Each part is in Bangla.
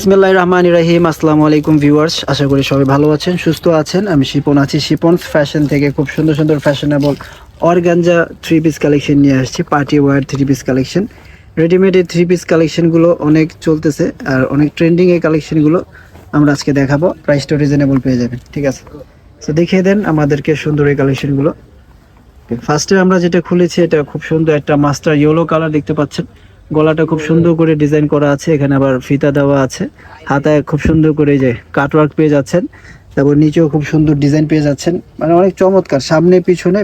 বিসমিল্লাহির রহমানির রহিম। আসসালামু আলাইকুম ভিউয়ার্স, আশা করি সবাই ভালো আছেন, সুস্থ আছেন। আমি শিপন আছি। শিপনস ফ্যাশন থেকে খুব সুন্দর সুন্দর fashionable organza three piece collection নিয়ে আসছি। Party wear three piece collection, রেডিমেডের থ্রি পিস কালেকশনগুলো অনেক চলতেছে আর অনেক ট্রেন্ডিং এই কালেকশনগুলো আমরা আজকে দেখাবো। প্রাইসটা রিজনেবল পেয়ে যাবেন, ঠিক আছে? তো দেখিয়ে দেন আমাদেরকে সুন্দর এই কালেকশনগুলো। ফার্স্টে আমরা যেটা খুলেছি এটা খুব সুন্দর একটা মাস্টার ইয়েলো কালার দেখতে পাচ্ছেন। গলাটা খুব সুন্দর করে ডিজাইন করা আছে, এখানে আবার ফিতা দেওয়া আছে। হাতায় খুব সুন্দর করে যে কাটওয়ার্ক পেয়ে যাচ্ছেন, তারপর নিচেও খুব সুন্দর ডিজাইন পেয়ে যাচ্ছেন, মানে অনেক চমৎকার। সামনে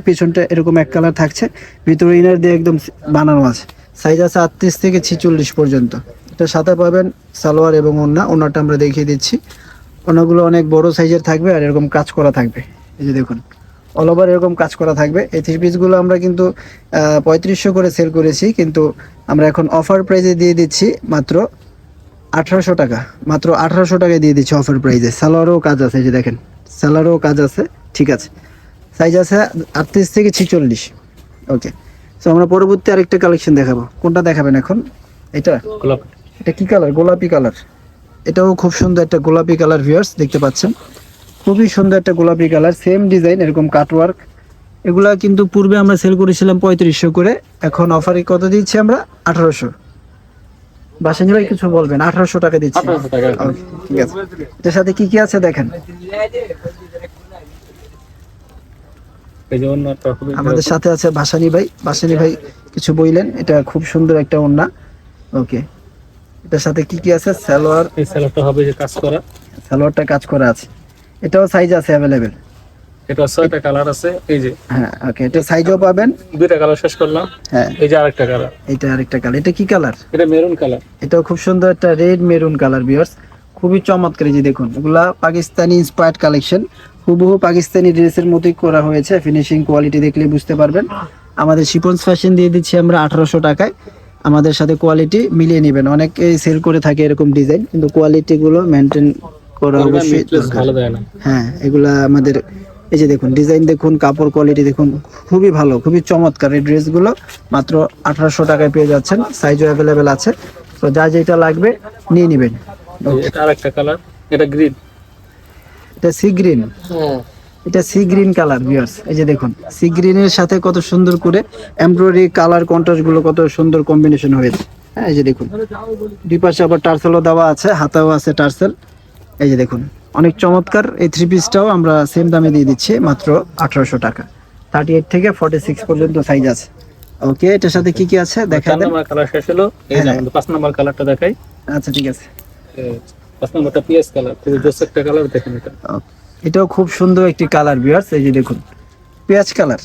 পিছনটা এরকম এক কালার থাকছে, ভিতরে ইনার দিয়ে একদম বানানো আছে। সাইজ আছে 38 থেকে 46 পর্যন্ত। এটা সাথে পাবেন সালোয়ার এবং ওড়নাটা আমরা দেখিয়ে দিচ্ছি। ওড়নাগুলো অনেক বড় সাইজের থাকবে আর এরকম কাজ করা থাকবে। এই যে দেখুন, অল ওভার এরকম কাজ করা থাকবে। এই থ্রি পিসগুলো আমরা কিন্তু 3500 করে সেল করেছি, কিন্তু আমরা এখন অফার প্রাইসে দিয়ে দিচ্ছি মাত্র 1800 টাকা। মাত্র 1800 টাকায় দিয়ে দিচ্ছি অফার প্রাইসে। সালোয়ারও কাজ আছে, এই যে দেখেন, সালোয়ারও কাজ আছে, ঠিক আছে। সাইজ আছে 38 থেকে 46। ওকে, তো আমরা পরবর্তী আরেকটা কালেকশন দেখাবো। কোনটা দেখাবেন এখন? এটা এটা কি কালার? গোলাপি কালার। এটাও খুব সুন্দর একটা গোলাপি কালার ভিউয়ার্স, দেখতে পাচ্ছেন। খুবই সুন্দর একটা গোলাপি কালার, সেম ডিজাইন, এরকম কাটওয়ার্ক। এগুলা কিন্তু পূর্বে আমরা সেল করেছিলাম 3500 করে, এখন অফারে কত দিচ্ছি আমরা? 1800। বাসানি ভাই কিছু বলবেন? 1800 টাকা দিচ্ছি। Okay, ঠিক আছে। এটার সাথে কি কি আছে দেখেন। আমাদের সাথে আছে ভাসানী ভাই। ভাসানী ভাই কিছু বললেন। এটা খুব সুন্দর একটা ওড়না। ওকে, এটার সাথে কি কি আছে? সালোয়ার, এই সালোয়ারটা হবে যে কাজ করা, সালোয়ারটা কাজ করা আছে। এটাও সাইজ আছে अवेलेबल। এটা 6টা কালার আছে, এই যে। হ্যাঁ, ওকে, এটা সাইজও পাবেন। দুইটা কালার শেষ করলাম। হ্যাঁ, এই যে আরেকটা কালার, এটা আরেকটা কালার। এটা কি কালার? এটা মেরুন কালার। এটাও খুব সুন্দর একটা রেড মেরুন কালার ভিউয়ার্স, খুবই চমৎকার। এই যে দেখুন, এগুলা পাকিস্তানি ইন্সপায়ার্ড কালেকশন, হুবহু পাকিস্তানি ড্রেসের মতোই করা হয়েছে। ফিনিশিং কোয়ালিটি দেখলে বুঝতে পারবেন। আমাদের শিপন্স ফ্যাশন দিয়ে দিচ্ছি আমরা 1800 টাকায়। আমাদের সাথে কোয়ালিটি মিলিয়ে নেবেন। অনেকেই সেল করে থাকে এরকম ডিজাইন, কিন্তু কোয়ালিটিগুলো মেনটেন করা অবশ্যই দরকার। ভালো দেয় না। হ্যাঁ, এগুলা আমাদের, এই যে দেখুন, ডিজাইন দেখুন, কাপড় কোয়ালিটি দেখুন, খুবই ভালো, খুবই চমৎকার। এই ড্রেসগুলো মাত্র 1800 টাকায় পেয়ে যাচ্ছেন। সাইজও অ্যাভেলেবেল আছে, তো যা যেটা লাগবে নিয়ে নেবেন। এটা আরেকটা কালার, এটা গ্রিন। এটা সি গ্রিন। এটা সি গ্রিন কালার ভিউয়ার্স, এই যে দেখুন, সি গ্রিনের সাথে কত সুন্দর করে এমব্রয়ডারি কালার কন্ট্রাস্ট গুলো কত সুন্দর কম্বিনেশন হয়েছে। হ্যাঁ, এই যে দেখুন, দুই পাশে আবার টার্সেলও দেওয়া আছে, হাতাও আছে টার্সেল। এই যে দেখুন, অনেক চমৎকার। এই থ্রি পিসটাও আমরা সেম দামে দিয়ে দিচ্ছি মাত্র 1800 টাকা। 38 থেকে 46 পর্যন্ত সাইজ আছে। ওকে, এটার সাথে কি কি আছে দেখাই দেন। 4 নম্বর কালার শেষ হলো, এই যে আমাদের 5 নম্বর কালারটা দেখাই। আচ্ছা, ঠিক আছে। 5 নম্বরটা পিএস কালার, খুবই জোস একটা কালার, দেখেন এটা। এটাও খুব সুন্দর একটি কালার ভিউয়ার্স, এই যে দেখুন, পেঁয়াজ কালার।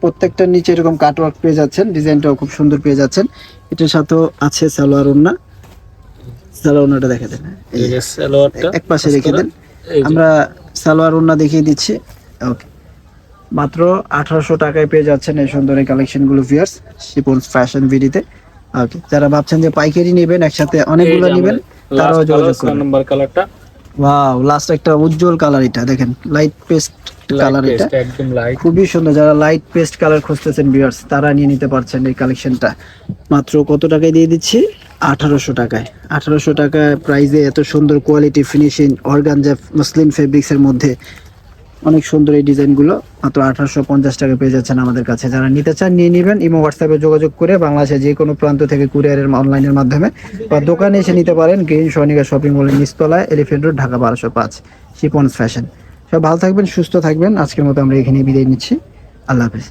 প্রত্যেকটার নিচে এরকম কাটওয়ার্ক পেয়ে যাচ্ছেন, ডিজাইনটাও খুব সুন্দর পেয়ে যাচ্ছেন। এটার সাথেও আছে সালোয়ার ওড়না। সালোয়ার ওড়নাটা দেখে দেন, এই যে সালোয়ারটা এক পাশে রেখে দেন, আমরা সালোয়ার ওড়না দেখিয়ে দিচ্ছি। ওকে, মাত্র 1800 টাকায় পেয়ে যাচ্ছেন এই সুন্দর এই কালেকশনগুলো ভিউয়ার্স, শিপন্স ফ্যাশন ভিডিতে। ওকে, যারা ভাবছেন যে পাইকারি নেবেন, একসাথে অনেকগুলো নেবেন, তারাও যোগাযোগ করুন। 4 নম্বর কালারটা, ওয়াও, লাস্ট একটা উজ্জ্বল কালার। এটা দেখেন, লাইট পেস্ট কালার। এটা একদম লাইট, খুবই সুন্দর। যারা লাইট পেস্ট কালার খুঁজতেছেন ভিউয়ার্স, তারা নিয়ে নিতে পারছেন এই কালেকশনটা। মাত্র কত টাকায় দিয়ে দিচ্ছি? 1800 টাকায়। 1800 টাকা প্রাইসে এত সুন্দর কোয়ালিটি, ফিনিশিং, অর্গানজা মুসলিম ফেব্রিক্সের মধ্যে অনেক সুন্দর এই ডিজাইনগুলো মাত্র 1850 টাকা পেয়ে যাচ্ছেন আমাদের কাছে। যারা নিতে চান নিয়ে নেবেন। ইমো হোয়াটসঅ্যাপে যোগাযোগ করে বাংলাদেশের যে কোনো প্রান্ত থেকে কুরিয়ারের অনলাইনের মাধ্যমে বা দোকানে এসে নিতে পারেন। গ্রিন সনিকা শপিং মলের নিচতলায়, এলিফ্যান্ট রোড, ঢাকা 1205, শিপন্স ফ্যাশন। সব ভালো থাকবেন, সুস্থ থাকবেন। আজকের মতো আমরা এখানেই বিদায় নিচ্ছি। আল্লাহ হাফেজ।